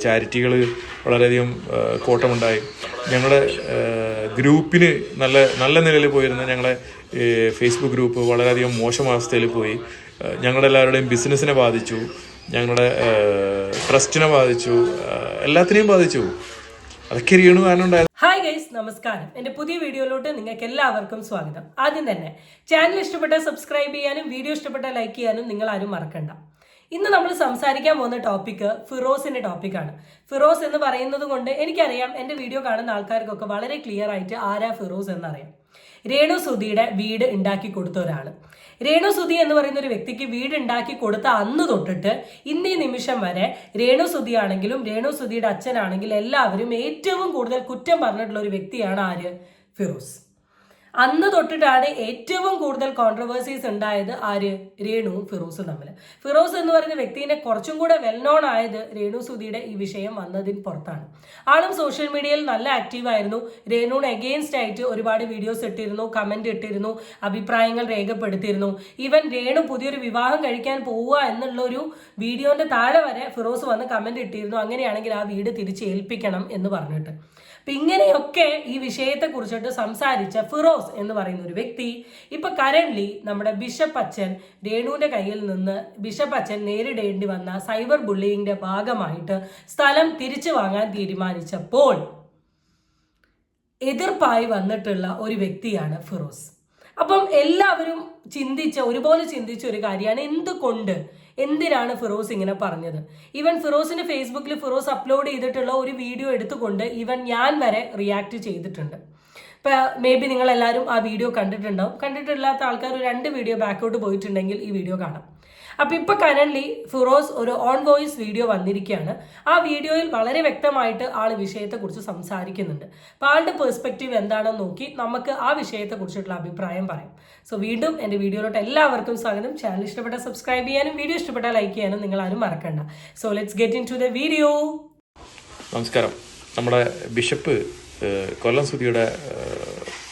ചാരിറ്റികൾ വളരെയധികം കോട്ടമുണ്ടായി. ഞങ്ങളുടെ ഗ്രൂപ്പിന് നല്ല നിലയിൽ പോയിരുന്ന ഞങ്ങളെ ഫേസ്ബുക്ക് ഗ്രൂപ്പ് വളരെയധികം മോശം അവസ്ഥയിൽ പോയി. ഞങ്ങളുടെ എല്ലാവരുടെയും ബിസിനസ്സിനെ ബാധിച്ചു, ഞങ്ങളുടെ ട്രസ്റ്റിനെ ബാധിച്ചു, എല്ലാത്തിനെയും ബാധിച്ചു. അതൊക്കെ രേണു കാരണം ഉണ്ടായത്. ഹായ് ഗൈസ്, നമസ്കാരം. എൻ്റെ പുതിയ വീഡിയോയിലോട്ട് നിങ്ങൾക്ക് എല്ലാവർക്കും സ്വാഗതം. ആദ്യം തന്നെ ചാനൽ ഇഷ്ടപ്പെട്ടാൽ സബ്സ്ക്രൈബ് ചെയ്യാനും വീഡിയോ ഇഷ്ടപ്പെട്ടാൽ ലൈക്ക് ചെയ്യാനും നിങ്ങൾ ആരും മറക്കണ്ട. ഇന്ന് നമ്മൾ സംസാരിക്കാൻ പോകുന്ന ടോപ്പിക്ക് ഫിറോസിന്റെ ടോപ്പിക്കാണ്. ഫിറോസ് എന്ന് പറയുന്നത് കൊണ്ട് എനിക്കറിയാം എൻ്റെ വീഡിയോ കാണുന്ന ആൾക്കാർക്കൊക്കെ വളരെ ക്ലിയർ ആയിട്ട് ആരാ ഫിറോസ് എന്നറിയാം. രേണു സുധിയുടെ വീട് ഉണ്ടാക്കി കൊടുത്ത ഒരാൾ. രേണു സുധി എന്ന് പറയുന്ന ഒരു വ്യക്തിക്ക് വീട് ഉണ്ടാക്കി കൊടുത്ത അന്ന് തൊട്ടിട്ട് ഇന്നീ നിമിഷം വരെ രേണു സുധി ആണെങ്കിലും രേണു സുധിയുടെ അച്ഛനാണെങ്കിലും എല്ലാവരും ഏറ്റവും കൂടുതൽ കുറ്റം പറഞ്ഞിട്ടുള്ള ഒരു വ്യക്തിയാണ് ആര്? ഫിറോസ്. അന്ന് തൊട്ടിട്ടാണ് ഏറ്റവും കൂടുതൽ കോൺട്രവേഴ്സീസ് ഉണ്ടായത് ആര്? രേണുവും ഫിറോസും തമ്മിൽ. ഫിറോസ് എന്ന് പറയുന്ന വ്യക്തിനെ കുറച്ചും കൂടെ വെൽ നോൺ ആയത് രേണു സുധിയുടെ ഈ വിഷയം വന്നതിന് പുറത്താണ്. ആളും സോഷ്യൽ മീഡിയയിൽ നല്ല ആക്റ്റീവായിരുന്നു. രേണുവിന് എഗെയിൻസ്റ്റ് ആയിട്ട് ഒരുപാട് വീഡിയോസ് ഇട്ടിരുന്നു, കമന്റ് ഇട്ടിരുന്നു, അഭിപ്രായങ്ങൾ രേഖപ്പെടുത്തിയിരുന്നു. ഈവൻ രേണു പുതിയൊരു വിവാഹം കഴിക്കാൻ പോവുക എന്നുള്ള ഒരു വീഡിയോന്റെ താഴെ വരെ ഫിറോസ് വന്ന് കമന്റ് ഇട്ടിരുന്നു, അങ്ങനെയാണെങ്കിൽ ആ വീട് തിരിച്ച് ഏൽപ്പിക്കണം എന്ന് പറഞ്ഞിട്ട്. അപ്പൊ ഇങ്ങനെയൊക്കെ ഈ വിഷയത്തെ കുറിച്ചിട്ട് സംസാരിച്ച ഫിറോസ് എന്ന് പറയുന്ന ഒരു വ്യക്തി ഇപ്പൊ കറന്റ്ലി നമ്മുടെ ബിഷപ്പ് അച്ഛൻ രേണുവിന്റെ കയ്യിൽ നിന്ന് ബിഷപ്പ് അച്ഛൻ നേരിടേണ്ടി വന്ന സൈബർ ബുള്ളിങ്ങിന്റെ ഭാഗമായിട്ട് സ്ഥലം തിരിച്ചു വാങ്ങാൻ തീരുമാനിച്ചപ്പോൾ എതിർപ്പായി വന്നിട്ടുള്ള ഒരു വ്യക്തിയാണ് ഫിറോസ്. അപ്പം എല്ലാവരും ഒരുപോലെ ചിന്തിച്ച ഒരു കാര്യമാണ് എന്തിനാണ് ഫിറോസ് ഇങ്ങനെ പറഞ്ഞത്. ഈവൻ ഫിറോസിന്റെ ഫേസ്ബുക്കിൽ ഫിറോസ് അപ്ലോഡ് ചെയ്തിട്ടുള്ള ഒരു വീഡിയോ എടുത്തുകൊണ്ട് ഈവൻ ഞാൻ വരെ റിയാക്ട് ചെയ്തിട്ടുണ്ട്. ഇപ്പൊ മേ ബി നിങ്ങൾ എല്ലാവരും ആ വീഡിയോ കണ്ടിട്ടുണ്ടാവും. കണ്ടിട്ടില്ലാത്ത ആൾക്കാർ 2 വീഡിയോ ബാക്കോട്ട് പോയിട്ടുണ്ടെങ്കിൽ ഈ വീഡിയോ കാണാം. അപ്പൊ ഇപ്പൊ കറന്റ്ലി ഫിറോസ് ഒരു ഓൺ വോയിസ് വീഡിയോ വന്നിരിക്കുകയാണ്. ആ വീഡിയോയിൽ വളരെ വ്യക്തമായിട്ട് ആള് വിഷയത്തെ കുറിച്ച് സംസാരിക്കുന്നുണ്ട്. അപ്പൊ ആളുടെ പെർസ്പെക്റ്റീവ് എന്താണെന്ന് നോക്കി നമുക്ക് ആ വിഷയത്തെ കുറിച്ചിട്ടുള്ള അഭിപ്രായം പറയാം. സോ വീണ്ടും എൻ്റെ വീഡിയോയിലോട്ട് എല്ലാവർക്കും സ്വാഗതം. ചാനൽ ഇഷ്ടപ്പെട്ടാൽ സബ്സ്ക്രൈബ് ചെയ്യാനും വീഡിയോ ഇഷ്ടപ്പെട്ടാൽ ലൈക്ക് ചെയ്യാനും നിങ്ങൾ ആരും മറക്കണ്ട. So let's get into the video വീഡിയോ. നമസ്കാരം. നമ്മുടെ ബിഷപ്പ് കൊല്ലം സുധിയുടെ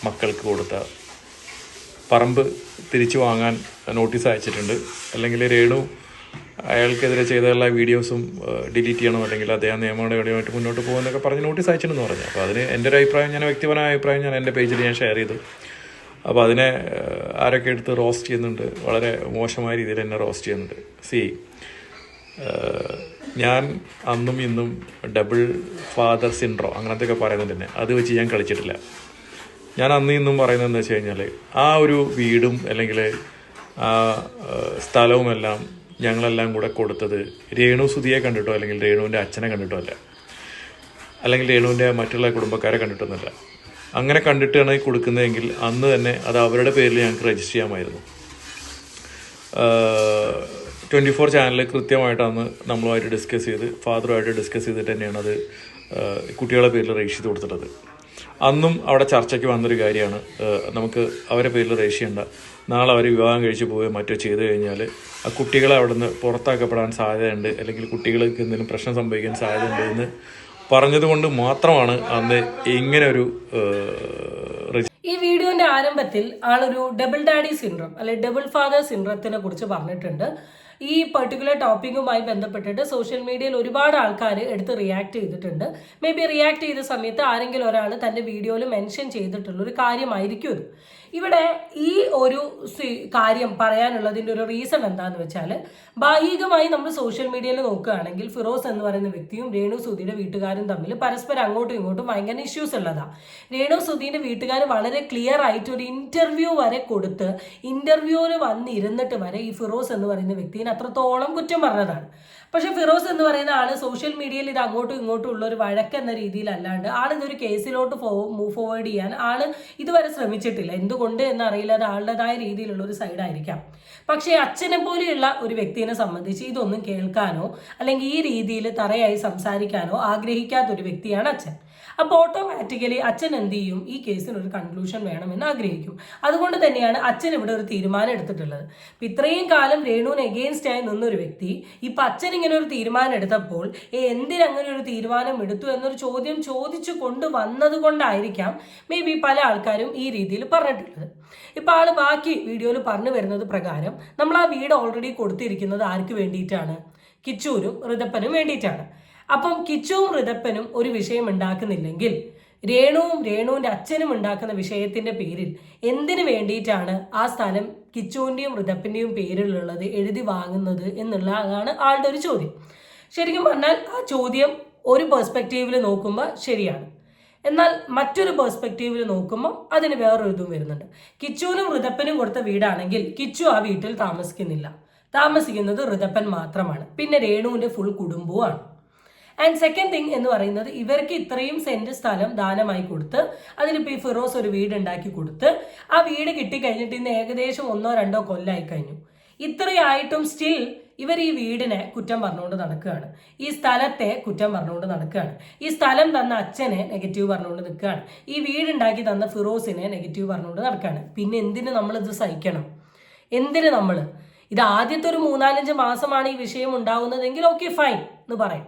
മക്കൾക്ക് കൊടുത്ത പറമ്പ് തിരിച്ചു വാങ്ങാൻ നോട്ടീസ് അയച്ചിട്ടുണ്ട്. അല്ലെങ്കിൽ രേണു അയാൾക്കെതിരെ ചെയ്ത എല്ലാ വീഡിയോസും ഡിലീറ്റ് ചെയ്യണം, അല്ലെങ്കിൽ അദ്ദേഹം നിയമനടപടിയുമായിട്ട് മുന്നോട്ട് പോകുമെന്നൊക്കെ പറഞ്ഞ് നോട്ടീസ് അയച്ചിട്ടുണ്ടെന്ന് പറഞ്ഞു. അപ്പോൾ അതിന് എൻ്റെ ഒരു അഭിപ്രായം, വ്യക്തിപരമായ അഭിപ്രായം ഞാൻ എൻ്റെ പേജിൽ ഷെയർ ചെയ്തു. അപ്പോൾ അതിനെ ആരൊക്കെ എടുത്ത് റോസ്റ്റ് ചെയ്യുന്നുണ്ട്, വളരെ മോശമായ രീതിയിൽ എന്നെ റോസ്റ്റ് ചെയ്യുന്നുണ്ട്. ഞാൻ അന്നും ഇന്നും ഡബിൾ ഫാദർ സിൻഡ്രോം അങ്ങനത്തെയൊക്കെ പറയുന്നത് തന്നെ അത് വെച്ച് ഞാൻ കളിച്ചിട്ടില്ല. ഞാൻ അന്ന് ഇന്നും പറയുന്നത് എന്താ വെച്ച് കഴിഞ്ഞാൽ ആ ഒരു വീടും അല്ലെങ്കിൽ ആ സ്ഥലവുമെല്ലാം ഞങ്ങളെല്ലാം കൂടെ കൊടുത്തത് രേണു സുധിയെ കണ്ടിട്ടോ അല്ലെങ്കിൽ രേണുവിൻ്റെ അച്ഛനെ കണ്ടിട്ടോ അല്ല, അല്ലെങ്കിൽ രേണുവിൻ്റെ മറ്റുള്ള കുടുംബക്കാരെ കണ്ടിട്ടൊന്നുമല്ല. അങ്ങനെ കണ്ടിട്ടാണ് കൊടുക്കുന്നതെങ്കിൽ അന്ന് തന്നെ അത് അവരുടെ പേരിൽ ഞങ്ങൾക്ക് രജിസ്റ്റർ ചെയ്യാമായിരുന്നു. 24 ചാനൽ കൃത്യമായിട്ടാണ് നമ്മളുമായിട്ട് ഡിസ്കസ് ചെയ്ത് ഫാദറുമായിട്ട് ഡിസ്കസ് ചെയ്തിട്ട് തന്നെയാണ് അത് കുട്ടികളുടെ പേരിൽ രജിസ്റ്റർ ചെയ്ത് കൊടുത്തിട്ടുള്ളത്. അന്നും അവിടെ ചർച്ചയ്ക്ക് വന്നൊരു കാര്യമാണ്, നമുക്ക് അവരെ പേരിൽ രജിസ്റ്റർ ചെയ്യേണ്ട, നാളെ അവർ വിവാഹം കഴിച്ച് പോവുകയോ മറ്റോ ചെയ്തു കഴിഞ്ഞാൽ ആ കുട്ടികളെ അവിടെ നിന്ന് പുറത്താക്കപ്പെടാൻ സാധ്യതയുണ്ട്, അല്ലെങ്കിൽ കുട്ടികൾക്ക് എന്തെങ്കിലും പ്രശ്നം സംഭവിക്കാൻ സാധ്യതയുണ്ട് എന്ന് പറഞ്ഞതുകൊണ്ട് മാത്രമാണ് അന്ന് ഇങ്ങനെ ഒരു ഈ വീഡിയോന്റെ ആരംഭത്തിൽ ആളൊരു ഡബിൾ ഡാഡി സിൻഡ്രോം അല്ലെ ഡബിൾ ഫാദർ സിൻഡ്രത്തിനെ കുറിച്ച് പറഞ്ഞിട്ടുണ്ട്. ഈ പെർട്ടിക്കുലർ ടോപ്പിക്കുമായി ബന്ധപ്പെട്ടിട്ട് സോഷ്യൽ മീഡിയയിൽ ഒരുപാട് ആൾക്കാർ എടുത്ത് റിയാക്ട് ചെയ്തിട്ടുണ്ട്. മേ ബി റിയാക്ട് ചെയ്ത സമയത്ത് ആരെങ്കിലും ഒരാൾ തൻ്റെ വീഡിയോയിൽ മെൻഷൻ ചെയ്തിട്ടുള്ള ഒരു കാര്യമായിരിക്കും ഇത്. ഇവിടെ ഈ ഒരു കാര്യം പറയാനുള്ളതിൻ്റെ ഒരു റീസൺ എന്താന്ന് വെച്ചാൽ, ഭാഗികമായി നമ്മൾ സോഷ്യൽ മീഡിയയിൽ നോക്കുകയാണെങ്കിൽ ഫിറോസ് എന്ന് പറയുന്ന വ്യക്തിയും രേണു സുധിയുടെ വീട്ടുകാരും തമ്മിൽ പരസ്പരം അങ്ങോട്ടും ഇങ്ങോട്ടും ഭയങ്കര ഇഷ്യൂസ് ഉള്ളതാണ്. രേണു സുധീൻ്റെ വീട്ടുകാർ വളരെ ക്ലിയർ ആയിട്ട് ഒരു ഇന്റർവ്യൂ വരെ കൊടുത്ത് ഇന്റർവ്യൂവിൽ വന്നിരുന്നിട്ട് വരെ ഈ ഫിറോസ് എന്ന് പറയുന്ന വ്യക്തിനെ അത്രത്തോളം കുറ്റം പറഞ്ഞതാണ്. പക്ഷെ ഫിറോസ് എന്ന് പറയുന്ന ആള് സോഷ്യൽ മീഡിയയിൽ ഇത് അങ്ങോട്ടും ഇങ്ങോട്ടും ഉള്ള ഒരു വഴക്ക് എന്ന രീതിയിലല്ലാണ്ട് ആളിതൊരു കേസിലോട്ട് മൂവ് ഫോർവേഡ് ചെയ്യാൻ ആള് ഇതുവരെ ശ്രമിച്ചിട്ടില്ല. എന്തുകൊണ്ട് എന്നറിയില്ല, അത് ആളുടേതായ രീതിയിലുള്ള ഒരു സൈഡായിരിക്കാം. പക്ഷേ അച്ഛനെ പോലെയുള്ള ഒരു വ്യക്തിയെ സംബന്ധിച്ച് ഇതൊന്നും കേൾക്കാനോ അല്ലെങ്കിൽ ഈ രീതിയിൽ തറയായി സംസാരിക്കാനോ ആഗ്രഹിക്കാത്ത ഒരു വ്യക്തിയാണ് അച്ഛൻ. അപ്പോൾ ഓട്ടോമാറ്റിക്കലി അച്ഛൻ എന്ത് ചെയ്യും? ഈ കേസിന് ഒരു കൺക്ലൂഷൻ വേണമെന്ന് ആഗ്രഹിക്കും. അതുകൊണ്ട് തന്നെയാണ് അച്ഛൻ ഇവിടെ ഒരു തീരുമാനം എടുത്തിട്ടുള്ളത്. അപ്പം ഇത്രയും കാലം രേണുവിന് എഗെയിൻസ്റ്റ് ആയി നിന്നൊരു വ്യക്തി ഇപ്പം അച്ഛൻ ഇങ്ങനെ ഒരു തീരുമാനം എടുത്തപ്പോൾ എന്തിനങ്ങനെ ഒരു തീരുമാനം എടുത്തു എന്നൊരു ചോദ്യം ചോദിച്ചു കൊണ്ടുവന്നത് കൊണ്ടായിരിക്കാം മേ ബി പല ആൾക്കാരും ഈ രീതിയിൽ പറഞ്ഞിട്ടുള്ളത്. ഇപ്പം ആള് ബാക്കി വീഡിയോയിൽ പറഞ്ഞു വരുന്നത് പ്രകാരം നമ്മൾ ആ വീട് ഓൾറെഡി കൊടുത്തിരിക്കുന്നത് ആർക്ക് വേണ്ടിയിട്ടാണ്? കിച്ചൂരും ഋതപ്പനും വേണ്ടിയിട്ടാണ്. അപ്പം കിച്ചുവും ഋതപ്പനും ഒരു വിഷയം ഉണ്ടാക്കുന്നില്ലെങ്കിൽ രേണുവിന്റെ അച്ഛനും ഉണ്ടാക്കുന്ന വിഷയത്തിന്റെ പേരിൽ എന്തിനു വേണ്ടിയിട്ടാണ് ആ സ്ഥലം കിച്ചുവിന്റെയും ഋതപ്പിന്റെയും പേരിലുള്ളത് എഴുതി വാങ്ങുന്നത് എന്നുള്ളതാണ് ആളുടെ ഒരു ചോദ്യം. ശരിക്കും പറഞ്ഞാൽ ആ ചോദ്യം ഒരു പെർസ്പെക്റ്റീവിൽ നോക്കുമ്പോൾ ശരിയാണ്. എന്നാൽ മറ്റൊരു പെർസ്പെക്റ്റീവിൽ നോക്കുമ്പോൾ അതിന് വേറൊരു ഇതും വരുന്നുണ്ട്. കിച്ചുവിനും ഋതപ്പനും കൊടുത്ത വീടാണെങ്കിൽ കിച്ചു ആ വീട്ടിൽ താമസിക്കുന്നില്ല, താമസിക്കുന്നത് ഋതപ്പൻ മാത്രമാണ്. പിന്നെ രേണുവിന്റെ ഫുൾ കുടുംബവുമാണ്. ആൻഡ് സെക്കൻഡ് തിങ് എന്ന് പറയുന്നത്, ഇവർക്ക് ഇത്രയും സെന്റ് സ്ഥലം ദാനമായി കൊടുത്ത് അതിലിപ്പോൾ ഈ ഫിറോസ് ഒരു വീട് ഉണ്ടാക്കി കൊടുത്ത് ആ വീട് കിട്ടിക്കഴിഞ്ഞിട്ട് ഇന്ന് ഏകദേശം 1-2 കൊല്ലമായി കഴിഞ്ഞു. ഇത്രയായിട്ടും സ്റ്റിൽ ഇവർ ഈ വീടിനെ കുറ്റം പറഞ്ഞുകൊണ്ട് നടക്കുകയാണ്, ഈ സ്ഥലത്തെ കുറ്റം പറഞ്ഞുകൊണ്ട് നടക്കുകയാണ്, ഈ സ്ഥലം തന്ന അച്ഛനെ നെഗറ്റീവ് പറഞ്ഞുകൊണ്ട് നിൽക്കുകയാണ്, ഈ വീടുണ്ടാക്കി തന്ന ഫിറോസിനെ നെഗറ്റീവ് പറഞ്ഞുകൊണ്ട് നടക്കുകയാണ്. പിന്നെ എന്തിന് നമ്മളിത് സഹിക്കണം? എന്തിന് നമ്മൾ ഇത് ആദ്യത്തെ ഒരു 3-4 മാസമാണ് ഈ വിഷയം ഉണ്ടാവുന്നതെങ്കിൽ ഓക്കെ ഫൈൻ എന്ന് പറയും.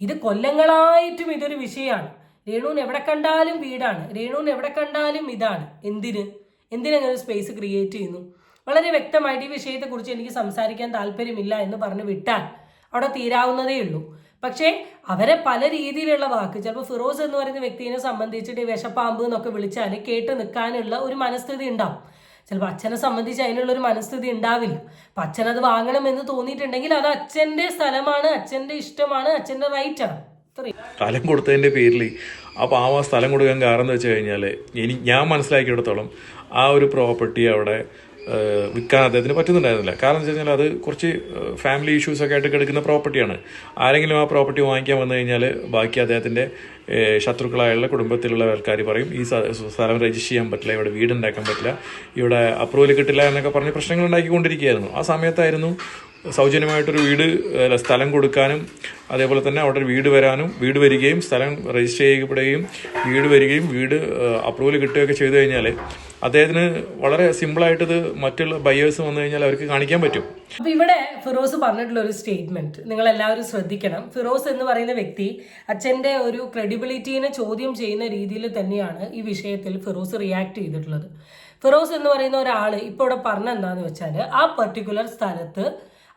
ഇത് കൊല്ലങ്ങളായിട്ടും ഇതൊരു വിഷയമാണ്. രേണുവിന് എവിടെ കണ്ടാലും വീടാണ്, രേണുവിന് എവിടെ കണ്ടാലും ഇതാണ്. എന്തിനങ്ങനെ സ്പേസ് ക്രിയേറ്റ് ചെയ്യുന്നു? വളരെ വ്യക്തമായിട്ട് ഈ വിഷയത്തെക്കുറിച്ച് എനിക്ക് സംസാരിക്കാൻ താല്പര്യമില്ല എന്ന് പറഞ്ഞ് വിട്ടാൽ അവിടെ തീരാവുന്നതേ ഉള്ളൂ. പക്ഷേ അവരെ പല രീതിയിലുള്ള വാക്ക്, ചിലപ്പോൾ ഫിറോസ് എന്ന് പറയുന്ന വ്യക്തിയെ സംബന്ധിച്ചിട്ട് വിഷപ്പാമ്പ് എന്നൊക്കെ വിളിച്ചാൽ കേട്ട് നിൽക്കാനുള്ള ഒരു മനസ്ഥിതി ഉണ്ടാവും. ചിലപ്പോൾ അച്ഛനെ സംബന്ധിച്ച് അതിനുള്ളൊരു മനസ്ഥിതി ഉണ്ടാവില്ല. അപ്പം അച്ഛനത് വാങ്ങണമെന്ന് തോന്നിയിട്ടുണ്ടെങ്കിൽ അത് അച്ഛൻ്റെ സ്ഥലമാണ്, അച്ഛൻ്റെ ഇഷ്ടമാണ്, അച്ഛൻ്റെ റൈറ്റാണ്. സ്ഥലം കൊടുത്തതിൻ്റെ പേരിൽ അപ്പോൾ ആ സ്ഥലം കൊടുക്കാൻ കാരണം എന്ന് വെച്ച് കഴിഞ്ഞാൽ ഞാൻ മനസ്സിലാക്കിയിടത്തോളം ആ ഒരു പ്രോപ്പർട്ടി അവിടെ വിൽക്കാൻ അദ്ദേഹത്തിന് പറ്റുന്നുണ്ടായിരുന്നില്ല. കാരണം എന്ന് വെച്ച് കഴിഞ്ഞാൽ അത് കുറച്ച് ഫാമിലി ഇഷ്യൂസൊക്കെ ആയിട്ട് കിടക്കുന്ന പ്രോപ്പർട്ടിയാണ്. ആരെങ്കിലും ആ പ്രോപ്പർട്ടി വാങ്ങിക്കാൻ വന്നു കഴിഞ്ഞാൽ ബാക്കി അദ്ദേഹത്തിൻ്റെ ശത്രുക്കളായുള്ള കുടുംബത്തിലുള്ള ആൾക്കാർ പറയും ഈ സ്ഥലം രജിസ്റ്റർ ചെയ്യാൻ പറ്റില്ല, ഇവിടെ വീടുണ്ടാക്കാൻ പറ്റില്ല, ഇവിടെ അപ്രൂവൽ കിട്ടില്ല എന്നൊക്കെ പറഞ്ഞ് പ്രശ്നങ്ങൾ ഉണ്ടാക്കിക്കൊണ്ടിരിക്കുകയായിരുന്നു. ആ സമയത്തായിരുന്നു സൗജന്യമായിട്ടൊരു സ്ഥലം കൊടുക്കാനും അതേപോലെ തന്നെ അവിടെ ഒരു വീട് വരികയും സ്ഥലം രജിസ്റ്റർ ചെയ്യപ്പെടുകയും വീട് വരികയും വീട് അപ്രൂവൽ കിട്ടുകയൊക്കെ ചെയ്തു കഴിഞ്ഞാൽ അദ്ദേഹത്തിന് വളരെ സിമ്പിളായിട്ട് ഇത് മറ്റുള്ള ബയേഴ്സ് വന്നു കഴിഞ്ഞാൽ അവർക്ക് കാണിക്കാൻ പറ്റും. അപ്പൊ ഇവിടെ ഫിറോസ് പറഞ്ഞിട്ടുള്ള ഒരു സ്റ്റേറ്റ്മെന്റ് നിങ്ങൾ എല്ലാവരും ശ്രദ്ധിക്കണം. ഫിറോസ് എന്ന് പറയുന്ന വ്യക്തി അച്ഛന്റെ ഒരു ക്രെഡിബിലിറ്റീനെ ചോദ്യം ചെയ്യുന്ന രീതിയിൽ തന്നെയാണ് ഈ വിഷയത്തിൽ ഫിറോസ് റിയാക്ട് ചെയ്തിട്ടുള്ളത്. ഫിറോസ് എന്ന് പറയുന്ന ഒരാൾ ഇപ്പോൾ ഇവിടെ പറഞ്ഞ എന്താന്ന് വെച്ചാൽ ആ പർട്ടിക്കുലർ സ്ഥലത്ത്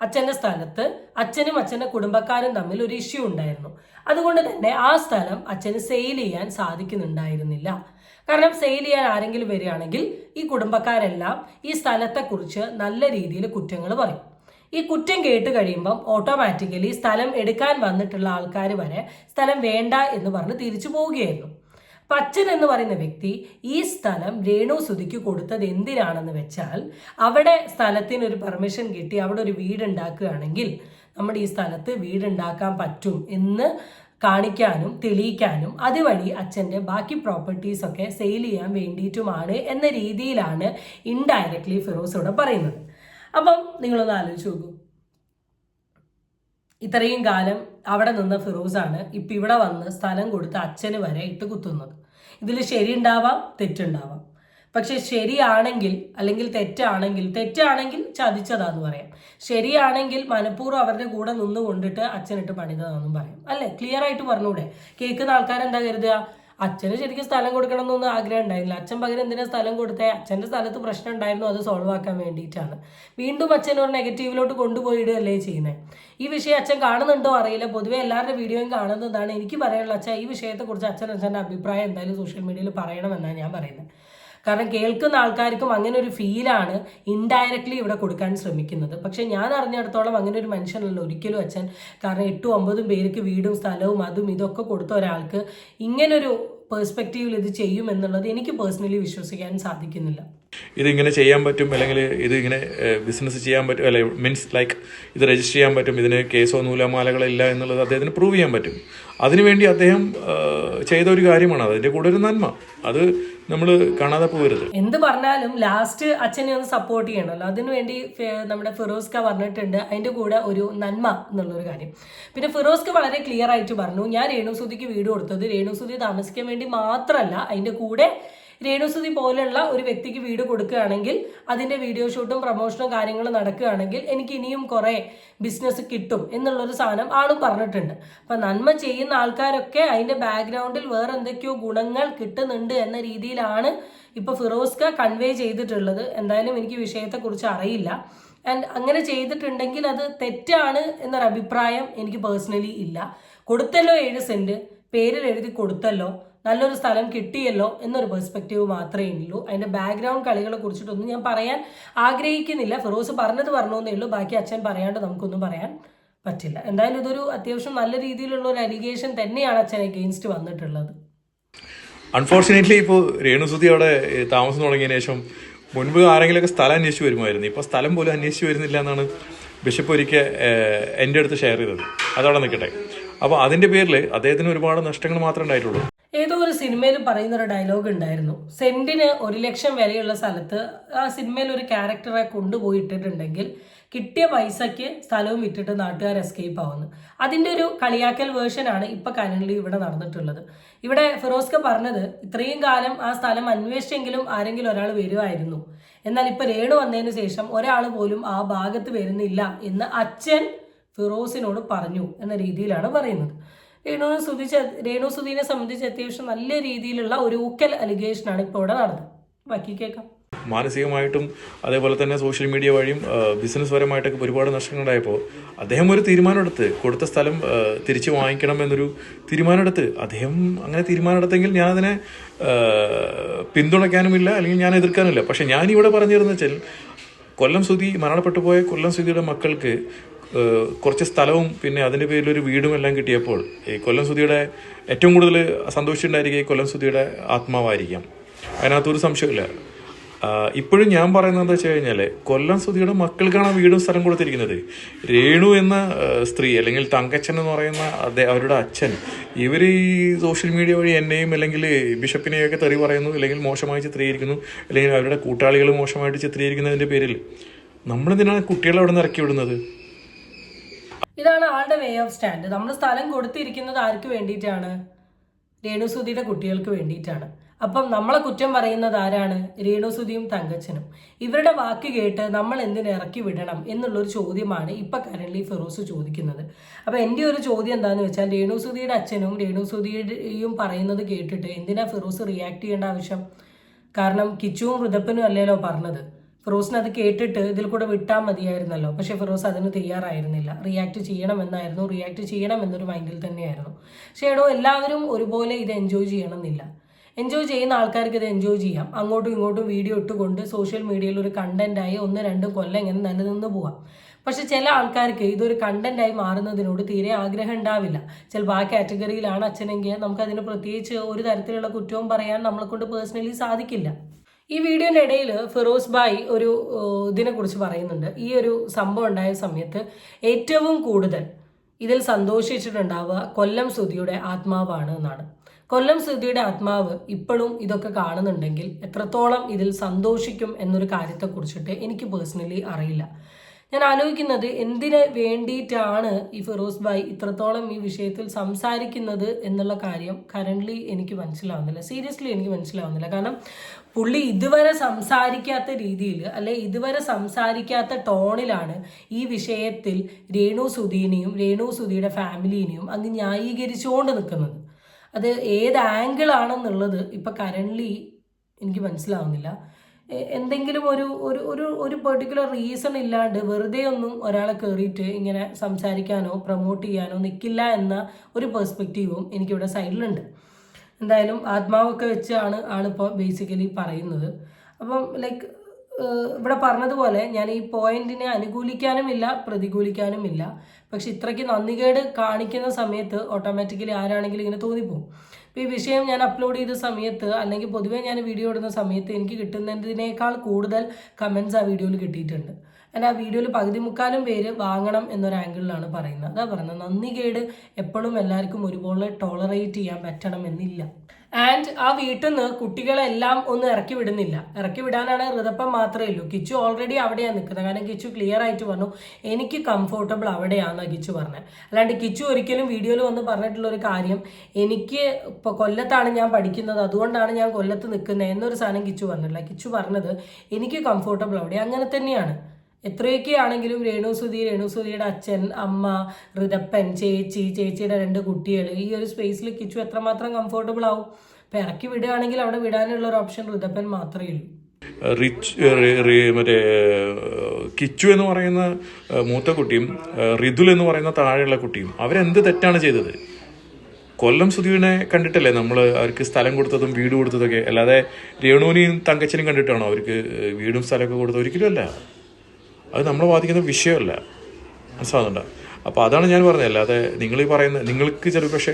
അച്ഛൻ്റെ സ്ഥലത്ത് അച്ഛനും അച്ഛൻ്റെ കുടുംബക്കാരും തമ്മിൽ ഒരു ഇഷ്യൂ ഉണ്ടായിരുന്നു. അതുകൊണ്ട് തന്നെ ആ സ്ഥലം അച്ഛന് സെയിൽ ചെയ്യാൻ സാധിക്കുന്നുണ്ടായിരുന്നില്ല. കാരണം സെയിൽ ചെയ്യാൻ ആരെങ്കിലും വരികയാണെങ്കിൽ ഈ കുടുംബക്കാരെല്ലാം ഈ സ്ഥലത്തെക്കുറിച്ച് നല്ല രീതിയിൽ കുറ്റങ്ങൾ പറയും. ഈ കുറ്റം കേട്ട് കഴിയുമ്പം ഓട്ടോമാറ്റിക്കലി സ്ഥലം എടുക്കാൻ വന്നിട്ടുള്ള ആൾക്കാർ വരെ സ്ഥലം വേണ്ട എന്ന് പറഞ്ഞ് തിരിച്ചു പോവുകയായിരുന്നു. അപ്പം അച്ഛൻ എന്ന് പറയുന്ന വ്യക്തി ഈ സ്ഥലം രേണുസുതിക്ക് കൊടുത്തത് എന്തിനാണെന്ന് വെച്ചാൽ അവിടെ സ്ഥലത്തിനൊരു പെർമിഷൻ കിട്ടി അവിടെ ഒരു വീടുണ്ടാക്കുകയാണെങ്കിൽ നമ്മുടെ ഈ സ്ഥലത്ത് വീടുണ്ടാക്കാൻ പറ്റും എന്ന് കാണിക്കാനും തെളിയിക്കാനും അതുവഴി അച്ഛൻ്റെ ബാക്കി പ്രോപ്പർട്ടീസൊക്കെ സെയിൽ ചെയ്യാൻ വേണ്ടിയിട്ടുമാണ് എന്ന രീതിയിലാണ് ഇൻഡയറക്ട്ലി ഫിറോസ് ഇവിടെ പറയുന്നത്. അപ്പം നിങ്ങളൊന്ന് ആലോചിച്ച് നോക്കൂ, ഇത്രയും കാലം അവിടെ നിന്ന ഫിറോസാണ് ഇപ്പം ഇവിടെ വന്ന് സ്ഥലം കൊടുത്ത് അച്ഛന് വരെ ഇട്ട് കുത്തുന്നത്. ഇതിൽ ശരിയുണ്ടാവാം, തെറ്റുണ്ടാവാം. പക്ഷെ ശരിയാണെങ്കിൽ അല്ലെങ്കിൽ തെറ്റാണെങ്കിൽ ചതിച്ചതാന്ന് പറയാം. ശരിയാണെങ്കിൽ മനഃപൂർവ്വം അവരുടെ കൂടെ നിന്ന് കൊണ്ടിട്ട് അച്ഛനിട്ട് പണിതതാണെന്നും പറയാം. അല്ലേ? ക്ലിയർ ആയിട്ട് പറഞ്ഞൂടെ? കേൾക്കുന്ന ആൾക്കാരെന്താ കരുതുക? അച്ഛന് ശരിക്കും സ്ഥലം കൊടുക്കണം എന്നൊന്നും ആഗ്രഹം ഉണ്ടായില്ല. അച്ഛൻ പകരം എന്തിനാ സ്ഥലം കൊടുത്തേ? അച്ഛൻ്റെ സ്ഥലത്ത് പ്രശ്നം ഉണ്ടായിരുന്നു, അത് സോൾവ് ആക്കാൻ വേണ്ടിയിട്ടാണ്. വീണ്ടും അച്ഛൻ ഒരു നെഗറ്റീവിലോട്ട് കൊണ്ടുപോയിടുകയല്ലേ ചെയ്യുന്നത്. ഈ വിഷയം അച്ഛൻ കാണുന്നുണ്ടോ അറിയില്ല. പൊതുവെ എല്ലാവരുടെ വീഡിയോയും കാണുന്നതാണ്. എനിക്ക് പറയാനുള്ള അച്ഛൻ ഈ വിഷയത്തെക്കുറിച്ച് അച്ഛൻ്റെ അഭിപ്രായം എന്തായാലും സോഷ്യൽ മീഡിയയിൽ പറയണമെന്നാണ് ഞാൻ പറയുന്നത്. കാരണം കേൾക്കുന്ന ആൾക്കാർക്കും അങ്ങനെ ഒരു ഫീലാണ് ഇൻഡയറക്ട്ലി ഇവിടെ കൊടുക്കാൻ ശ്രമിക്കുന്നത്. പക്ഷെ ഞാൻ അറിഞ്ഞിടത്തോളം അങ്ങനെ ഒരു മനുഷ്യനല്ല ഒരിക്കലും അച്ഛൻ. കാരണം 8-9 പേർക്ക് വീടും സ്ഥലവും അതും ഇതൊക്കെ കൊടുത്ത ഒരാൾക്ക് ഇങ്ങനൊരു പേഴ്സ്പെക്റ്റീവിൽ ഇത് ചെയ്യും എന്നുള്ളത് എനിക്ക് പേഴ്സണലി വിശ്വസിക്കാൻ സാധിക്കുന്നില്ല. ഇതിങ്ങനെ ചെയ്യാൻ പറ്റും, അല്ലെങ്കിൽ ഇതിങ്ങനെ ബിസിനസ് ചെയ്യാൻ പറ്റും, അല്ലെ മീൻസ് ലൈക്ക് ഇത് രജിസ്റ്റർ ചെയ്യാൻ പറ്റും, ഇതിന് കേസോ നൂലമാലകളില്ല എന്നുള്ളത് അദ്ദേഹത്തിന് പ്രൂവ് ചെയ്യാൻ പറ്റും. അതിനുവേണ്ടി അദ്ദേഹം ചെയ്ത ഒരു കാര്യമാണ്. അതിൻ്റെ കൂടെ ഒരു നന്മ, അത് നമ്മൾ കാണാതെ പോകരുത്. എന്ത് പറഞ്ഞാലും ലാസ്റ്റ് അച്ഛനെ ഒന്ന് സപ്പോർട്ട് ചെയ്യണമല്ലോ. അതിനുവേണ്ടി നമ്മുടെ ഫിറോസ്ക പറഞ്ഞിട്ടുണ്ട് അതിൻ്റെ കൂടെ ഒരു നന്മ എന്നുള്ളൊരു കാര്യം. പിന്നെ ഫിറോസ്ക വളരെ ക്ലിയർ ആയിട്ട് പറഞ്ഞു, ഞാൻ രേണുസുതിക്ക് വീട് കൊടുത്തത് രേണുസുതി താമസിക്കാൻ വേണ്ടി മാത്രമല്ല, അതിൻ്റെ കൂടെ രേണുസുതി പോലുള്ള ഒരു വ്യക്തിക്ക് വീട് കൊടുക്കുകയാണെങ്കിൽ അതിൻ്റെ വീഡിയോ ഷൂട്ടും പ്രൊമോഷനും കാര്യങ്ങളും നടക്കുകയാണെങ്കിൽ എനിക്ക് ഇനിയും കുറേ ബിസിനസ് കിട്ടും എന്നുള്ളൊരു സാധനം ആളും പറഞ്ഞിട്ടുണ്ട്. അപ്പം നന്മ ചെയ്യുന്ന ആൾക്കാരൊക്കെ അതിൻ്റെ ബാക്ക്ഗ്രൗണ്ടിൽ വേറെ എന്തൊക്കെയോ ഗുണങ്ങൾ കിട്ടുന്നുണ്ട് എന്ന രീതിയിലാണ് ഇപ്പോൾ ഫിറോസ്ക കൺവേ ചെയ്തിട്ടുള്ളത്. എന്തായാലും എനിക്ക് വിഷയത്തെക്കുറിച്ച് അറിയില്ല. ആൻഡ് അങ്ങനെ ചെയ്തിട്ടുണ്ടെങ്കിൽ അത് തെറ്റാണ് എന്നൊരു അഭിപ്രായം എനിക്ക് പേഴ്സണലി ഇല്ല. കൊടുത്തല്ലോ 7 സെന്റ്, പേരിൽ എഴുതി കൊടുത്തല്ലോ, നല്ലൊരു സ്ഥലം കിട്ടിയല്ലോ എന്നൊരു പെർസ്പെക്റ്റീവ് മാത്രമേ ഉള്ളൂ. അതിന്റെ ബാക്ക്ഗ്രൗണ്ട് കളികളെ കുറിച്ചിട്ടൊന്നും ഞാൻ പറയാൻ ആഗ്രഹിക്കുന്നില്ല. ഫിറോസ് പറഞ്ഞത് പറഞ്ഞേ ഉള്ളൂ. ബാക്കി അച്ഛൻ പറയാണ്ട് നമുക്കൊന്നും പറയാൻ പറ്റില്ല. എന്തായാലും ഇതൊരു അത്യാവശ്യം നല്ല രീതിയിലുള്ള ഒരു അലിഗേഷൻ തന്നെയാണ് അച്ഛൻ അഗെയിൻസ്റ്റ് വന്നിട്ടുള്ളത്. അൺഫോർച്ചുനേറ്റ്ലി ഇപ്പോൾ രേണുസുതി അവിടെ താമസം തുടങ്ങിയതിനു ശേഷം മുൻപ് ആരെങ്കിലുമൊക്കെ സ്ഥലം അന്വേഷിച്ച് വരുമായിരുന്നു. ഇപ്പോൾ സ്ഥലം പോലും അന്വേഷിച്ച് വരുന്നില്ല എന്നാണ് ബിഷപ്പ് ഒരിക്കൽ എൻ്റെ അടുത്ത് ഷെയർ ചെയ്തത്. അതവിടെ നിൽക്കട്ടെ. അപ്പോൾ അതിൻ്റെ പേരിൽ അദ്ദേഹത്തിന് ഒരുപാട് നഷ്ടങ്ങൾ മാത്രമേ ഉണ്ടായിട്ടുള്ളൂ. ഏതോ ഒരു സിനിമയിൽ പറയുന്ന ഒരു ഡയലോഗ് ഉണ്ടായിരുന്നു, സെന്റിന് 1 ലക്ഷം വിലയുള്ള സ്ഥലത്ത് ആ സിനിമയിൽ ഒരു ക്യാരക്ടറെ കൊണ്ടുപോയി ഇട്ടിട്ടുണ്ടെങ്കിൽ കിട്ടിയ പൈസയ്ക്ക് സ്ഥലവും വിറ്റിട്ട് നാട്ടുകാർ എസ്കേപ്പ് ആവുന്നു. അതിൻ്റെ ഒരു കളിയാക്കൽ വേർഷനാണ് ഇപ്പം കരണ്ട്ലി ഇവിടെ നടന്നിട്ടുള്ളത്. ഇവിടെ ഫിറോസ്ക പറഞ്ഞത് ഇത്രയും കാലം ആ സ്ഥലം അന്വേഷിച്ചെങ്കിലും ആരെങ്കിലും ഒരാൾ വരുമായിരുന്നു, എന്നാൽ ഇപ്പം രേണു വന്നതിന് ശേഷം ഒരാൾ പോലും ആ ഭാഗത്ത് വരുന്നില്ല എന്ന് അച്ഛൻ ഫിറോസിനോട് പറഞ്ഞു എന്ന രീതിയിലാണ് പറയുന്നത്. രേണുസുതിനെ സംബന്ധിച്ച് അത്യാവശ്യം നല്ല രീതിയിലുള്ള ഒരു ഊക്കൽ അലിഗേഷനാണ് ഇപ്പോൾ ഇവിടെ നടന്നത്. ബാക്കി കേൾക്കാം. മാനസികമായിട്ടും അതേപോലെ തന്നെ സോഷ്യൽ മീഡിയ വഴിയും ബിസിനസ് പരമായിട്ടൊക്കെ ഒരുപാട് നഷ്ടങ്ങളുണ്ടായപ്പോൾ അദ്ദേഹം ഒരു തീരുമാനമെടുത്ത് കൊടുത്ത സ്ഥലം തിരിച്ചു വാങ്ങിക്കണം എന്നൊരു തീരുമാനമെടുത്ത് അദ്ദേഹം അങ്ങനെ തീരുമാനമെടുത്തെങ്കിൽ ഞാനതിനെ പിന്തുണയ്ക്കാനുമില്ല, അല്ലെങ്കിൽ ഞാൻ എതിർക്കാനുമില്ല. പക്ഷെ ഞാനിവിടെ പറഞ്ഞിരുന്ന വെച്ചാൽ കൊല്ലം സുധി മരണപ്പെട്ടു പോയ കൊല്ലം സുധിയുടെ മക്കൾക്ക് കുറച്ച് സ്ഥലവും പിന്നെ അതിൻ്റെ പേരിലൊരു വീടും എല്ലാം കിട്ടിയപ്പോൾ ഈ കൊല്ലം സുധിയുടെ ഏറ്റവും കൂടുതൽ സന്തോഷിച്ചിട്ടുണ്ടായിരിക്കുക ഈ കൊല്ലം സുധിയുടെ ആത്മാവായിരിക്കാം. അതിനകത്തൊരു സംശയമില്ല. ഇപ്പോഴും ഞാൻ പറയുന്നത് എന്താ വെച്ച് കഴിഞ്ഞാൽ കൊല്ലം സുധിയുടെ മക്കൾക്കാണ് വീടും സ്ഥലം കൊടുത്തിരിക്കുന്നത്. രേണു എന്ന സ്ത്രീ അല്ലെങ്കിൽ തങ്കച്ചൻ എന്ന് പറയുന്ന അവരുടെ അച്ഛൻ, ഇവർ ഈ സോഷ്യൽ മീഡിയ വഴി എന്നെയും അല്ലെങ്കിൽ ബിഷപ്പിനെയൊക്കെ തെറി പറയുന്നു, അല്ലെങ്കിൽ മോശമായി ചിത്രീകരിക്കുന്നു, അല്ലെങ്കിൽ അവരുടെ കൂട്ടാളികൾ മോശമായിട്ട് ചിത്രീകരിക്കുന്നതിൻ്റെ പേരിൽ നമ്മളെന്തിനാണ് കുട്ടികളെ അവിടെ നിന്ന് ഇറക്കി വിടുന്നത്? ഇതാണ് ആളുടെ വേ ഓഫ് സ്റ്റാൻഡ്. നമ്മൾ സ്ഥലം കൊടുത്തിരിക്കുന്നത് ആർക്ക് വേണ്ടിയിട്ടാണ്? രേണുസുധിയുടെ കുട്ടികൾക്ക് വേണ്ടിയിട്ടാണ്. അപ്പം നമ്മളെ കുറ്റം പറയുന്നത് ആരാണ്? രേണുസുധിയും തങ്കച്ചനും. ഇവരുടെ വാക്ക് കേട്ട് നമ്മൾ എന്തിന് ഇറക്കി വിടണം എന്നുള്ളൊരു ചോദ്യമാണ് ഇപ്പം കരണ്ട്ലി ഫിറോസ് ചോദിക്കുന്നത്. അപ്പം എൻ്റെ ഒരു ചോദ്യം എന്താണെന്ന് വെച്ചാൽ, രേണുസുധിയുടെ അച്ഛനും രേണുസുധിയും പറയുന്നത് കേട്ടിട്ട് എന്തിനാ ഫിറോസ് റിയാക്ട് ചെയ്യേണ്ട ആവശ്യം? കാരണം കിച്ചുവും ഋതപ്പനും അല്ലല്ലോ പറഞ്ഞത്. ഫിറോസിന് അത് കേട്ടിട്ട് ഇതിൽ കൂടെ വിട്ടാൽ മതിയായിരുന്നല്ലോ. പക്ഷെ ഫിറോസ് അതിന് തയ്യാറായിരുന്നില്ല. റിയാക്ട് ചെയ്യണമെന്നായിരുന്നു, റിയാക്ട് ചെയ്യണം എന്നൊരു മൈൻഡിൽ തന്നെയായിരുന്നു. പക്ഷേ എല്ലാവരും ഒരുപോലെ ഇത് എൻജോയ് ചെയ്യണമെന്നില്ല. എൻജോയ് ചെയ്യുന്ന ആൾക്കാർക്ക് ഇത് എൻജോയ് ചെയ്യാം. അങ്ങോട്ടും ഇങ്ങോട്ടും വീഡിയോ ഇട്ടുകൊണ്ട് സോഷ്യൽ മീഡിയയിൽ ഒരു കണ്ടന്റായി 1-2 കൊല്ലം ഇങ്ങനെ നിലനിന്ന് പോവാം. പക്ഷെ ചില ആൾക്കാർക്ക് ഇതൊരു കണ്ടന്റായി മാറുന്നതിനോട് തീരെ ആഗ്രഹം ഉണ്ടാവില്ല. ചിലപ്പോൾ ആ കാറ്റഗറിയിലാണ് അച്ഛനെങ്കിൽ നമുക്കതിന് പ്രത്യേകിച്ച് ഒരു തരത്തിലുള്ള കുറ്റവും പറയാൻ നമ്മളെ കൊണ്ട് പേഴ്സണലി സാധിക്കില്ല. ഈ വീഡിയോൻ്റെ ഇടയിൽ ഫിറോസ് ഭായ് ഒരു ഇതിനെക്കുറിച്ച് പറയുന്നുണ്ട്. ഈ ഒരു സംഭവം ഉണ്ടായ സമയത്ത് ഏറ്റവും കൂടുതൽ ഇതിൽ സന്തോഷിച്ചിട്ടുണ്ടാവുക കൊല്ലം സുധിയുടെ ആത്മാവാണ് എന്നാണ്. കൊല്ലം സുധിയുടെ ആത്മാവ് ഇപ്പോഴും ഇതൊക്കെ കാണുന്നുണ്ടെങ്കിൽ എത്രത്തോളം ഇതിൽ സന്തോഷിക്കും എന്നൊരു കാര്യത്തെക്കുറിച്ചിട്ട് എനിക്ക് പേഴ്സണലി അറിയില്ല. ഞാൻ ആലോചിക്കുന്നത് എന്തിനു വേണ്ടിയിട്ടാണ് ഈ ഫിറോസ് ഭായ് ഇത്രത്തോളം ഈ വിഷയത്തിൽ സംസാരിക്കുന്നത് എന്നുള്ള കാര്യം കറൻ്റ്ലി എനിക്ക് മനസ്സിലാവുന്നില്ല. സീരിയസ്ലി എനിക്ക് മനസ്സിലാവുന്നില്ല. കാരണം പുള്ളി ഇതുവരെ സംസാരിക്കാത്ത രീതിയിൽ, അല്ലെ ഇതുവരെ സംസാരിക്കാത്ത ടോണിലാണ് ഈ വിഷയത്തിൽ രേണുസുധീനെയും രേണുസുധിയുടെ ഫാമിലീനെയും അങ്ങ് ന്യായീകരിച്ചുകൊണ്ട് നിൽക്കുന്നത്. അത് ഏത് ആംഗിളാണെന്നുള്ളത് ഇപ്പം കറൻ്റ്ലി എനിക്ക് മനസ്സിലാവുന്നില്ല. എന്തെങ്കിലും ഒരു പെർട്ടിക്കുലർ റീസൺ ഇല്ലാണ്ട് വെറുതെ ഒന്നും ഒരാളെ കയറിയിട്ട് ഇങ്ങനെ സംസാരിക്കാനോ പ്രൊമോട്ട് ചെയ്യാനോ നിൽക്കില്ല എന്ന ഒരു പെർസ്പെക്റ്റീവും എനിക്കിവിടെ സൈഡിലുണ്ട്. എന്തായാലും ആത്മാവൊക്കെ വെച്ചാണ് ആളിപ്പോൾ ബേസിക്കലി പറയുന്നത്. അപ്പം ലൈക്ക് ഇവിടെ പറഞ്ഞതുപോലെ ഞാൻ ഈ പോയിന്റിനെ അനുകൂലിക്കാനുമില്ല പ്രതികൂലിക്കാനുമില്ല. പക്ഷെ ഇത്രയ്ക്ക് നന്ദികേട് കാണിക്കുന്ന സമയത്ത് ഓട്ടോമാറ്റിക്കലി ആരാണെങ്കിലും ഇങ്ങനെ തോന്നിപ്പോകും. ഇപ്പോൾ ഈ വിഷയം ഞാൻ അപ്ലോഡ് ചെയ്ത സമയത്ത്, അല്ലെങ്കിൽ പൊതുവേ ഞാൻ വീഡിയോ ഇടുന്ന സമയത്ത് എനിക്ക് കിട്ടുന്നതിനേക്കാൾ കൂടുതൽ കമൻസ് ആ വീഡിയോയിൽ കിട്ടിയിട്ടുണ്ട്. ആ വീഡിയോയിൽ 3/4 പേര് വാങ്ങണം എന്നൊരു ആംഗിളിലാണ് പറയുന്നത്. അതാ പറയുന്നത്, നന്ദികേട് എപ്പോഴും എല്ലാവർക്കും ഒരുപോലെ ടോളറേറ്റ് ചെയ്യാൻ പറ്റണം എന്നില്ല. ആൻഡ് ആ വീട്ടിൽ നിന്ന് കുട്ടികളെല്ലാം ഒന്നും ഇറക്കി വിടുന്നില്ല. ഇറക്കി വിടാനാണ് ഋതപ്പം മാത്രമേ ഉള്ളൂ. കിച്ചു ഓൾറെഡി അവിടെയാണ് നിൽക്കുന്നത്. കാരണം കിച്ചു ക്ലിയർ ആയിട്ട് പറഞ്ഞു എനിക്ക് കംഫോർട്ടബിൾ അവിടെയാണെന്നാണ് കിച്ചു പറഞ്ഞത്. അല്ലാണ്ട് കിച്ചു ഒരിക്കലും വീഡിയോയിൽ വന്ന് പറഞ്ഞിട്ടുള്ളൊരു കാര്യം എനിക്ക് ഇപ്പോൾ കൊല്ലത്താണ് ഞാൻ പഠിക്കുന്നത് അതുകൊണ്ടാണ് ഞാൻ കൊല്ലത്ത് നിൽക്കുന്നത് എന്നൊരു സാധനം കിച്ചു പറഞ്ഞില്ല. കിച്ചു പറഞ്ഞത് എനിക്ക് കംഫോർട്ടബിൾ അവിടെ. അങ്ങനെ തന്നെയാണ്. എത്രയൊക്കെ ആണെങ്കിലും രേണുസുധിയുടെ അച്ഛൻ, അമ്മ, ഋതപ്പൻ, ചേച്ചിയുടെ 2 കുട്ടികൾ, ഈ ഒരു സ്പേസിൽ കിച്ചു എത്രമാത്രം കംഫോർട്ടബിൾ ആവും? അപ്പം ഇറക്കി വിടുകയാണെങ്കിൽ അവിടെ വിടാനുള്ള ഒരു ഓപ്ഷൻ ഋതപ്പൻ മാത്രമേ ഉള്ളൂ. മറ്റേ കിച്ചു എന്ന് പറയുന്ന മൂത്ത കുട്ടിയും ഋതുൽ എന്ന് പറയുന്ന താഴെയുള്ള കുട്ടിയും അവരെന്ത് തെറ്റാണ് ചെയ്തത്? കൊല്ലം സുധീനെ കണ്ടിട്ടല്ലേ നമ്മൾ അവർക്ക് സ്ഥലം കൊടുത്തതും വീട് കൊടുത്തതൊക്കെ. അല്ലാതെ രേണുവിനെയും തങ്കച്ചനെയും കണ്ടിട്ടാണോ അവർക്ക് വീടും സ്ഥലമൊക്കെ കൊടുത്തത്? ഒരിക്കലും അല്ല. അത് നമ്മളെ ബാധിക്കുന്ന വിഷയമല്ല. മനസ്സിലാവുന്നുണ്ടോ? അപ്പോൾ അതാണ് ഞാൻ പറഞ്ഞത്. അല്ലാതെ നിങ്ങൾ ഈ പറയുന്ന നിങ്ങൾക്ക് ചില പക്ഷേ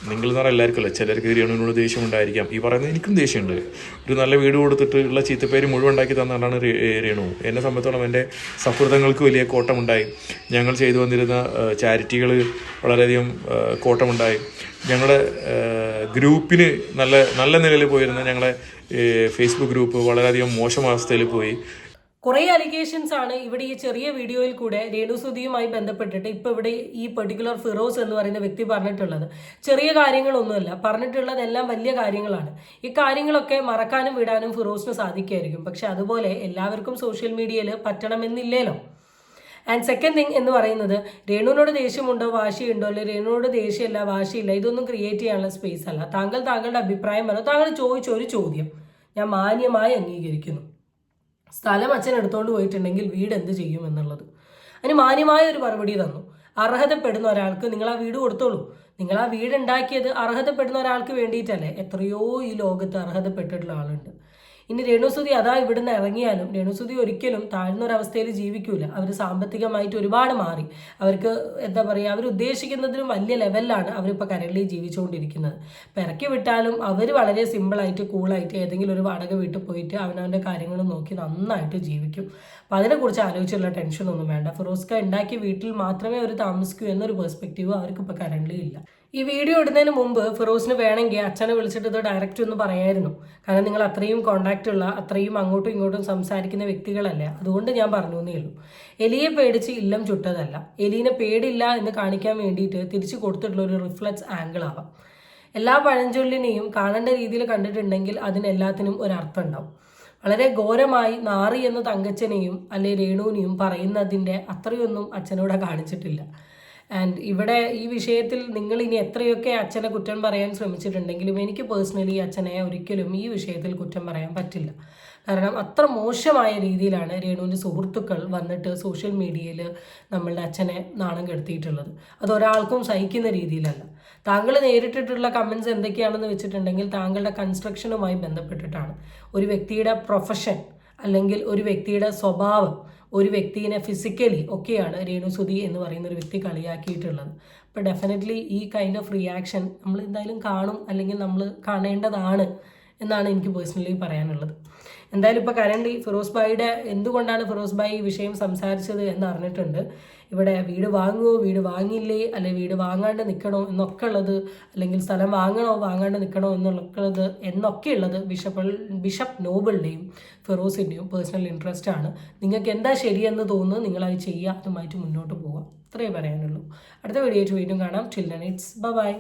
നിങ്ങൾ എന്ന് പറഞ്ഞാൽ എല്ലാവർക്കും അല്ല, ചിലർക്ക് രേണുവിനോട് ദേഷ്യം ഉണ്ടായിരിക്കാം. ഈ പറയുന്നത് എനിക്കും ദേഷ്യമുണ്ട്. ഒരു നല്ല വീട് കൊടുത്തിട്ട് ഉള്ള ചീത്തപ്പേര് മുഴുവൻ ഉണ്ടാക്കി തന്നാണ് രേണു. എന്നെ സംബന്ധിച്ചോളം എൻ്റെ സൗഹൃദങ്ങൾക്ക് വലിയ കോട്ടമുണ്ടായി. ഞങ്ങൾ ചെയ്തു വന്നിരുന്ന ചാരിറ്റികൾ വളരെയധികം കോട്ടമുണ്ടായി. ഞങ്ങളുടെ ഗ്രൂപ്പിന് നല്ല നിലയിൽ പോയിരുന്ന ഞങ്ങളെ ഫേസ്ബുക്ക് ഗ്രൂപ്പ് വളരെയധികം മോശം അവസ്ഥയിൽ പോയി. കുറേ അലിഗേഷൻസ് ആണ് ഇവിടെ ഈ ചെറിയ വീഡിയോയിൽ കൂടെ രേണുസുധിയുമായി ബന്ധപ്പെട്ടിട്ട് ഇപ്പോൾ ഇവിടെ ഈ പെർട്ടിക്കുലർ ഫിറോസ് എന്ന് പറയുന്ന വ്യക്തി പറഞ്ഞിട്ടുള്ളത്. ചെറിയ കാര്യങ്ങളൊന്നുമല്ല, പറഞ്ഞിട്ടുള്ളതെല്ലാം വലിയ കാര്യങ്ങളാണ്. ഈ കാര്യങ്ങളൊക്കെ മറക്കാനും വിടാനും ഫിറോസിന് സാധിക്കുമായിരിക്കും. പക്ഷെ അതുപോലെ എല്ലാവർക്കും സോഷ്യൽ മീഡിയയിൽ പറ്റണമെന്നില്ലല്ലോ. ആൻഡ് സെക്കൻഡ് തിങ് എന്ന് പറയുന്നത്, രേണുവിനോട് ദേഷ്യമുണ്ടോ വാശിയുണ്ടോ, അല്ലെങ്കിൽ രേണുവിനോട് ദേഷ്യമല്ല വാശിയില്ല, ഇതൊന്നും ക്രിയേറ്റ് ചെയ്യാനുള്ള സ്പേസ് അല്ല. താങ്കളുടെ അഭിപ്രായം പറഞ്ഞു. താങ്കൾ ചോദിച്ച ഒരു ചോദ്യം ഞാൻ മാന്യമായി അംഗീകരിക്കുന്നു. സ്ഥലം അച്ഛൻ എടുത്തുകൊണ്ട് പോയിട്ടുണ്ടെങ്കിൽ വീട് എന്ത് ചെയ്യും എന്നുള്ളത്. അതിന് മാന്യമായ ഒരു മറുപടി തന്നു. അർഹതപ്പെടുന്ന ഒരാൾക്ക് നിങ്ങൾ ആ വീട് കൊടുത്തോളൂ. നിങ്ങൾ ആ വീട് ഉണ്ടാക്കിയത് അർഹതപ്പെടുന്ന ഒരാൾക്ക് വേണ്ടിയിട്ടല്ലേ. എത്രയോ ഈ ലോകത്ത് അർഹതപ്പെട്ടിട്ടുള്ള ആളുണ്ട്. ഇനി രേണുസുധി അതാ ഇവിടുന്ന് ഇറങ്ങിയാലും രേണുസുധി ഒരിക്കലും താഴ്ന്നൊരവസ്ഥയിൽ ജീവിക്കൂല. അവർ സാമ്പത്തികമായിട്ട് ഒരുപാട് മാറി. അവർക്ക് എന്താ പറയുക, അവർ ഉദ്ദേശിക്കുന്നതിലും വലിയ ലെവലിലാണ് അവരിപ്പോൾ കരളിൽ ജീവിച്ചുകൊണ്ടിരിക്കുന്നത്. ഇറക്കി വിട്ടാലും അവർ വളരെ സിമ്പിളായിട്ട് കൂളായിട്ട് ഏതെങ്കിലും ഒരു വാടക വീട്ടിൽ പോയിട്ട് അവനവൻ്റെ കാര്യങ്ങൾ നോക്കി നന്നായിട്ട് ജീവിക്കും. അപ്പം അതിനെക്കുറിച്ച് ആലോചിച്ചുള്ള ടെൻഷനൊന്നും വേണ്ട. ഫിറോസ്ക ഉണ്ടാക്കിയ വീട്ടിൽ മാത്രമേ അവർ താമസിക്കൂ എന്നൊരു പെർസ്പെക്റ്റീവ് അവർക്കിപ്പോൾ കരളിൽ ഇല്ല. ഈ വീഡിയോ ഇടുന്നതിന് മുമ്പ് ഫിറോസിന് വേണമെങ്കിൽ അച്ഛനെ വിളിച്ചിട്ട് ഇത് ഡയറക്റ്റ് ഒന്ന് പറയായിരുന്നു. കാരണം നിങ്ങൾ അത്രയും കോണ്ടാക്റ്റ് ഉള്ള, അത്രയും അങ്ങോട്ടും ഇങ്ങോട്ടും സംസാരിക്കുന്ന വ്യക്തികളല്ല. അതുകൊണ്ട് ഞാൻ പറഞ്ഞു എന്നേ ഉള്ളൂ. എലിയെ പേടിച്ച് ഇല്ലം ചുട്ടതല്ല. എലീനെ പേടില്ല എന്ന് കാണിക്കാൻ വേണ്ടിയിട്ട് തിരിച്ചു കൊടുത്തിട്ടുള്ള ഒരു റിഫ്ലക്സ് ആംഗിൾ ആവാം. എല്ലാ പഴഞ്ചൊല്ലിനെയും കാണേണ്ട രീതിയിൽ കണ്ടിട്ടുണ്ടെങ്കിൽ അതിനെല്ലാത്തിനും ഒരർത്ഥം ഉണ്ടാവും. വളരെ ഘോരമായി നാറി എന്ന തങ്കച്ചനെയും അല്ലെ രേണുവിനെയും പറയുന്നതിൻ്റെ അത്രയൊന്നും അച്ഛനോട് കാണിച്ചിട്ടില്ല. ആൻഡ് ഇവിടെ ഈ വിഷയത്തിൽ നിങ്ങൾ ഇനി എത്രയൊക്കെ അച്ഛനെ കുറ്റം പറയാൻ ശ്രമിച്ചിട്ടുണ്ടെങ്കിലും എനിക്ക് പേഴ്സണലി അച്ഛനെ ഒരിക്കലും ഈ വിഷയത്തിൽ കുറ്റം പറയാൻ പറ്റില്ല. കാരണം അത്ര മോശമായ രീതിയിലാണ് രേണുവിൻ്റെ സുഹൃത്തുക്കൾ വന്നിട്ട് സോഷ്യൽ മീഡിയയിൽ നമ്മളുടെ അച്ഛനെ നാണം കെടുത്തിയിട്ടുള്ളത്. അതൊരാൾക്കും സഹിക്കുന്ന രീതിയിലല്ല. താങ്കൾ നേരിട്ടിട്ടുള്ള കമൻസ് എന്തൊക്കെയാണെന്ന് വെച്ചിട്ടുണ്ടെങ്കിൽ താങ്കളുടെ കൺസ്ട്രക്ഷനുമായി ബന്ധപ്പെട്ടിട്ടാണ്. ഒരു വ്യക്തിയുടെ പ്രൊഫഷൻ അല്ലെങ്കിൽ ഒരു വ്യക്തിയുടെ സ്വഭാവം, ഒരു വ്യക്തിയെ ഫിസിക്കലി ഒക്കെയാണ് രേണുസുധി എന്ന് പറയുന്ന ഒരു വ്യക്തി കളിയാക്കിയിട്ടുള്ളത്. അപ്പോൾ ഡെഫിനറ്റ്ലി ഈ കൈൻഡ് ഓഫ് റിയാക്ഷൻ നമ്മൾ എന്തായാലും കാണും, അല്ലെങ്കിൽ നമ്മൾ കാണേണ്ടതാണ് എന്നാണ് എനിക്ക് പേഴ്സണലി പറയാനുള്ളത്. എന്തായാലും ഇപ്പോൾ കറൻ്റ് ഫിറോസ് ഭായിയുടെ എന്തുകൊണ്ടാണ് ഫിറോസ് ഭായി ഈ വിഷയം സംസാരിച്ചത് എന്ന് അറിഞ്ഞിട്ടുണ്ട്. ഇവിടെ വീട് വാങ്ങുമോ, വീട് വാങ്ങില്ലേ, അല്ലെങ്കിൽ വീട് വാങ്ങാണ്ട് നിൽക്കണോ എന്നൊക്കെ ഉള്ളത്, അല്ലെങ്കിൽ സ്ഥലം വാങ്ങണോ വാങ്ങാണ്ട് നിൽക്കണോ എന്നൊക്കെ ഉള്ളത് ബിഷപ്പ് നോബിളുടെയും ഫിറോസിൻ്റെയും പേഴ്സണൽ ഇൻട്രസ്റ്റ് ആണ്. നിങ്ങൾക്ക് എന്താ ശരിയെന്ന് തോന്നുന്നു നിങ്ങളത് ചെയ്യുക, അതുമായിട്ട് മുന്നോട്ട് പോവുക. ഇത്രയേ പറയാനുള്ളൂ. അടുത്ത വീഡിയോ വീണ്ടും കാണാം. Till then it's by.